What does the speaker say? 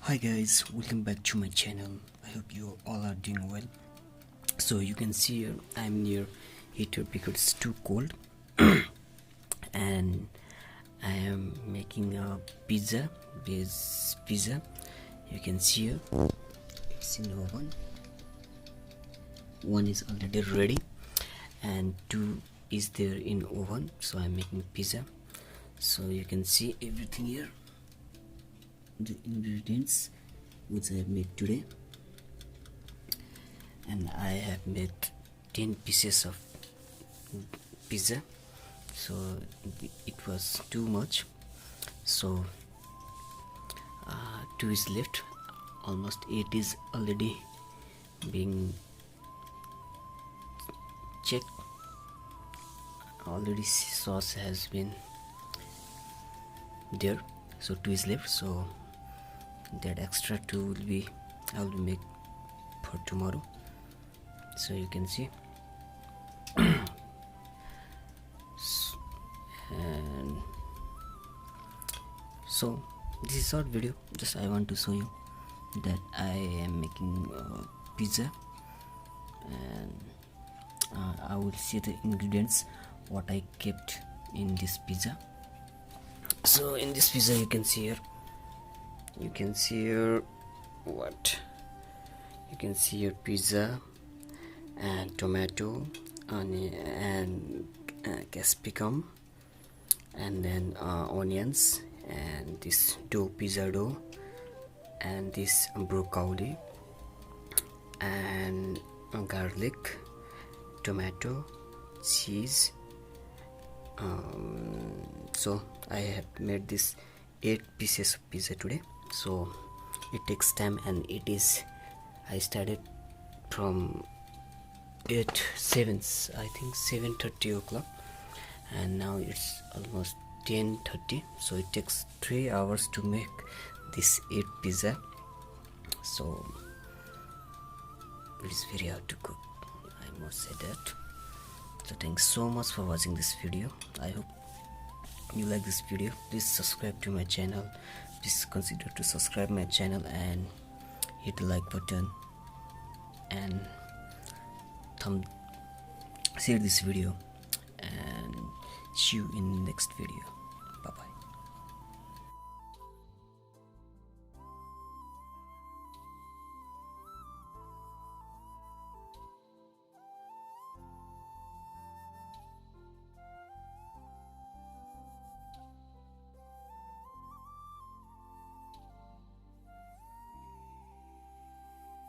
Hi guys, welcome back to my channel. I hope you all are doing well. So you can see here I'm near heater because it's too cold and I am making a pizza. You can see here it's in the oven. One is already ready and two is there in oven, so I'm making pizza. So you can see everything here, the ingredients which I have made today, and I have made 10 pieces of pizza, so it was too much, so 2 is left. Almost 8 is already being checked. Already sauce has been there, so 2 is left, so that extra 2 will be I will make for tomorrow. So you can see and so this is short video, just I want to show you that I am making pizza, and I will see the ingredients what I kept in this pizza. So in this pizza you can see here what you can see here: pizza and tomato, onion and capsicum, and then onions, and this pizza dough, and this broccoli, and garlic, tomato, cheese. So I have made this 8 pieces of pizza today, so it takes time, and I started from 7:30 o'clock, and now it's almost 10:30, so it takes 3 hours to make this 8 pizza, so it is very hard to cook, I must say that. So thanks so much for watching this video. I hope you like this video. Please subscribe to my channel. Please consider to subscribe my channel and hit the like button and share this video, and see you in the next video.